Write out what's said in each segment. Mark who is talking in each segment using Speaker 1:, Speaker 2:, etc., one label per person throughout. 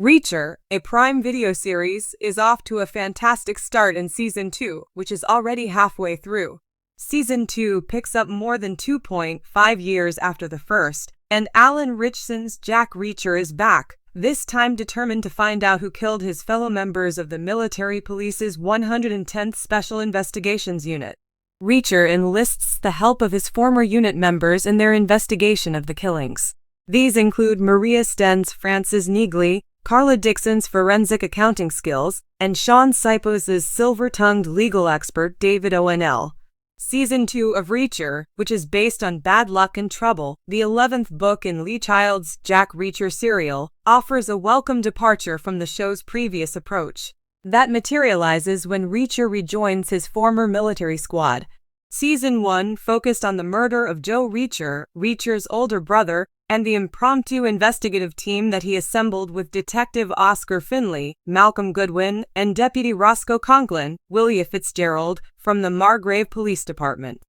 Speaker 1: Reacher, a Prime Video series, is off to a fantastic start in Season 2, which is already halfway through. Season 2 picks up more than 2.5 years after the first, and Alan Ritchson's Jack Reacher is back, this time determined to find out who killed his fellow members of the military police's 110th Special Investigations Unit. Reacher enlists the help of his former unit members in their investigation of the killings. These include Maria Sten's Frances Neagley, Carla Dixon's forensic accounting skills, and Sean Sipos' silver-tongued legal expert David O'Neill. Season 2 of Reacher, which is based on Bad Luck and Trouble, the 11th book in Lee Child's Jack Reacher serial, offers a welcome departure from the show's previous approach. That materializes when Reacher rejoins his former military squad. Season 1 focused on the murder of Joe Reacher, Reacher's older brother, and the impromptu investigative team that he assembled with Detective Oscar Finley, Malcolm Goodwin, and Deputy Roscoe Conklin, Willia Fitzgerald, from the Margrave Police Department.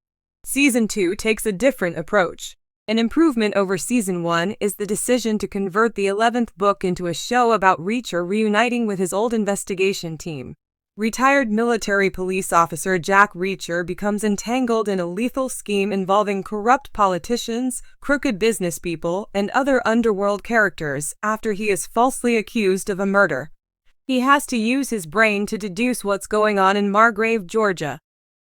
Speaker 1: Season 2 takes a different approach. An improvement over Season 1 is the decision to convert the 11th book into a show about Reacher reuniting with his old investigation team. Retired military police officer Jack Reacher becomes entangled in a lethal scheme involving corrupt politicians, crooked business people, and other underworld characters after he is falsely accused of a murder. He has to use his brain to deduce what's going on in Margrave, Georgia.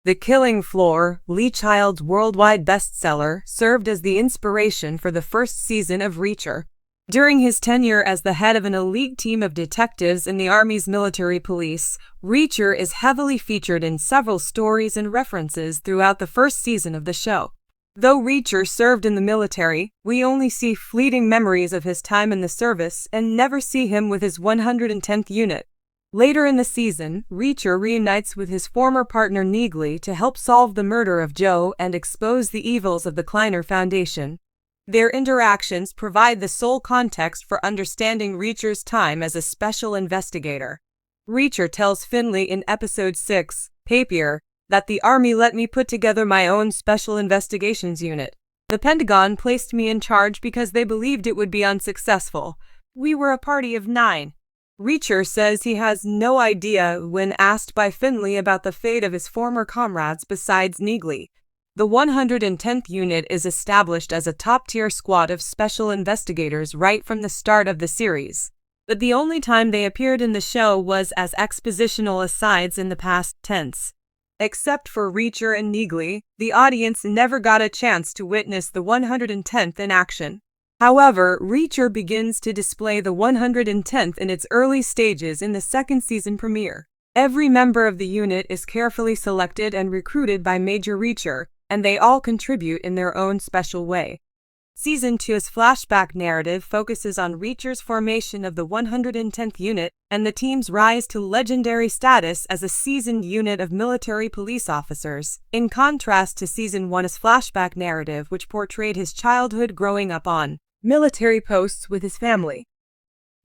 Speaker 1: The Killing Floor, Lee Child's worldwide bestseller, served as the inspiration for the first season of Reacher. During his tenure as the head of an elite team of detectives in the Army's military police, Reacher is heavily featured in several stories and references throughout the first season of the show. Though Reacher served in the military, we only see fleeting memories of his time in the service and never see him with his 110th unit. Later in the season, Reacher reunites with his former partner Neagley to help solve the murder of Joe and expose the evils of the Kleiner Foundation. Their interactions provide the sole context for understanding Reacher's time as a special investigator. Reacher tells Finley in Episode 6, Papier, that the Army let me put together my own Special Investigations Unit. The Pentagon placed me in charge because they believed it would be unsuccessful. We were a party of 9. Reacher says he has no idea when asked by Finley about the fate of his former comrades besides Neagley. The 110th Unit is established as a top-tier squad of special investigators right from the start of the series, but the only time they appeared in the show was as expositional asides in the past tense. Except for Reacher and Neagley, the audience never got a chance to witness the 110th in action. However, Reacher begins to display the 110th in its early stages in the second season premiere. Every member of the unit is carefully selected and recruited by Major Reacher, and they all contribute in their own special way. Season 2's flashback narrative focuses on Reacher's formation of the 110th Unit and the team's rise to legendary status as a seasoned unit of military police officers, in contrast to Season 1's flashback narrative, which portrayed his childhood growing up on military posts with his family.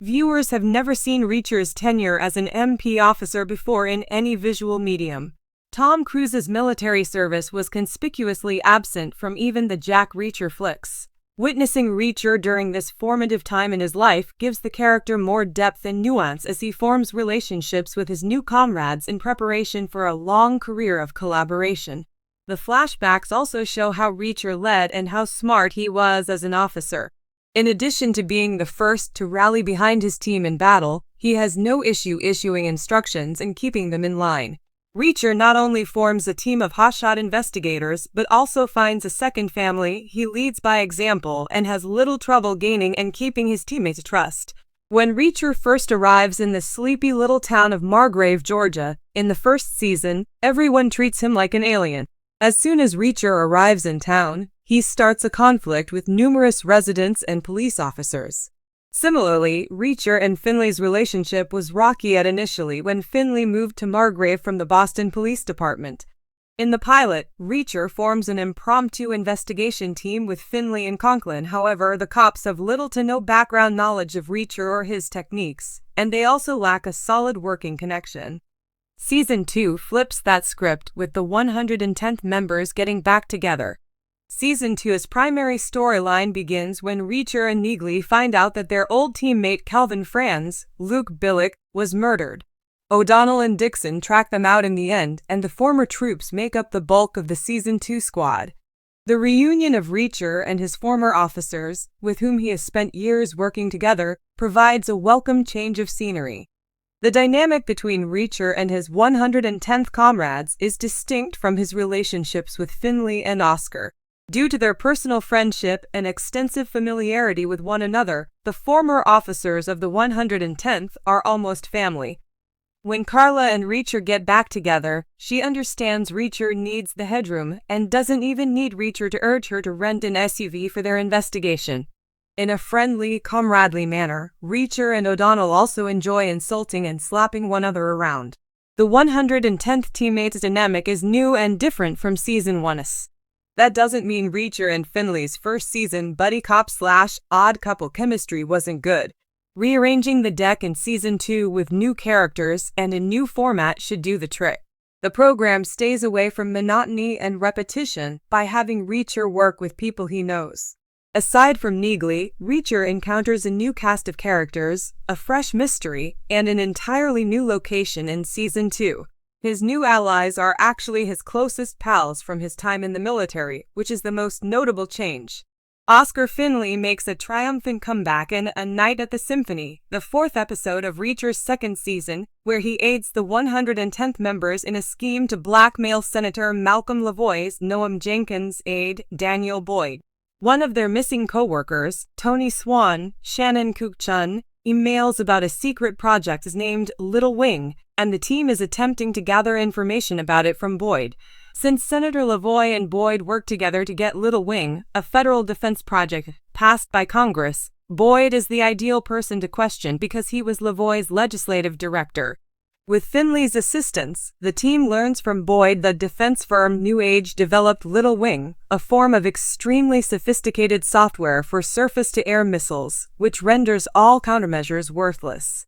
Speaker 1: Viewers have never seen Reacher's tenure as an MP officer before in any visual medium. Tom Cruise's military service was conspicuously absent from even the Jack Reacher flicks. Witnessing Reacher during this formative time in his life gives the character more depth and nuance as he forms relationships with his new comrades in preparation for a long career of collaboration. The flashbacks also show how Reacher led and how smart he was as an officer. In addition to being the first to rally behind his team in battle, he has no issue issuing instructions and keeping them in line. Reacher not only forms a team of hotshot investigators, but also finds a second family. He leads by example and has little trouble gaining and keeping his teammates' trust. When Reacher first arrives in the sleepy little town of Margrave, Georgia, in the first season, everyone treats him like an alien. As soon as Reacher arrives in town, he starts a conflict with numerous residents and police officers. Similarly, Reacher and Finley's relationship was rocky initially when Finley moved to Margrave from the Boston Police Department. In the pilot, Reacher forms an impromptu investigation team with Finley and Conklin. However, the cops have little to no background knowledge of Reacher or his techniques, and they also lack a solid working connection. Season 2 flips that script with the 110th members getting back together. Season 2's primary storyline begins when Reacher and Neagley find out that their old teammate Calvin Franz, Luke Billick, was murdered. O'Donnell and Dixon track them out in the end, and the former troops make up the bulk of the Season 2 squad. The reunion of Reacher and his former officers, with whom he has spent years working together, provides a welcome change of scenery. The dynamic between Reacher and his 110th comrades is distinct from his relationships with Finley and Oscar. Due to their personal friendship and extensive familiarity with one another, the former officers of the 110th are almost family. When Carla and Reacher get back together, she understands Reacher needs the headroom and doesn't even need Reacher to urge her to rent an SUV for their investigation. In a friendly, comradely manner, Reacher and O'Donnell also enjoy insulting and slapping one another around. The 110th teammates' dynamic is new and different from Season 1's. That doesn't mean Reacher and Finley's first season buddy cop/odd couple chemistry wasn't good. Rearranging the deck in Season 2 with new characters and a new format should do the trick. The program stays away from monotony and repetition by having Reacher work with people he knows. Aside from Neagley, Reacher encounters a new cast of characters, a fresh mystery, and an entirely new location in Season 2. His new allies are actually his closest pals from his time in the military, which is the most notable change. Oscar Finley makes a triumphant comeback in A Night at the Symphony, the fourth episode of Reacher's second season, where he aids the 110th members in a scheme to blackmail Senator Malcolm Lavoie's Noam Jenkins' aide, Daniel Boyd. One of their missing co-workers, Tony Swan, Shannon Kuk-chun, emails about a secret project named Little Wing, and the team is attempting to gather information about it from Boyd. Since Senator Lavoie and Boyd worked together to get Little Wing, a federal defense project, passed by Congress, Boyd is the ideal person to question because he was Lavoie's legislative director. With Finley's assistance, the team learns from Boyd that defense firm New Age developed Little Wing, a form of extremely sophisticated software for surface-to-air missiles, which renders all countermeasures worthless.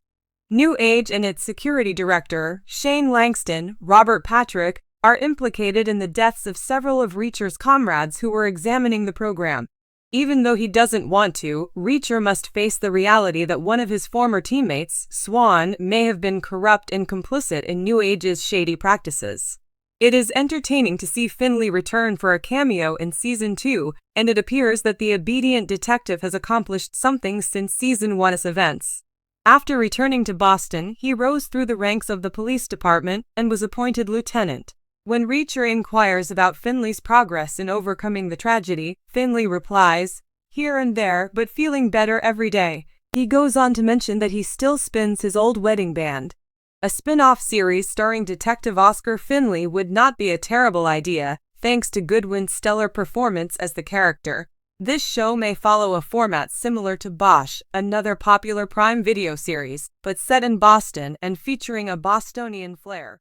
Speaker 1: New Age and its security director, Shane Langston, Robert Patrick, are implicated in the deaths of several of Reacher's comrades who were examining the program. Even though he doesn't want to, Reacher must face the reality that one of his former teammates, Swan, may have been corrupt and complicit in New Age's shady practices. It is entertaining to see Finley return for a cameo in Season 2, and it appears that the obedient detective has accomplished something since Season 1's events. After returning to Boston, he rose through the ranks of the police department and was appointed lieutenant. When Reacher inquires about Finley's progress in overcoming the tragedy, Finley replies, "Here and there, but feeling better every day." He goes on to mention that he still spins his old wedding band. A spin-off series starring Detective Oscar Finley would not be a terrible idea, thanks to Goodwin's stellar performance as the character. This show may follow a format similar to Bosch, another popular Prime Video series, but set in Boston and featuring a Bostonian flair.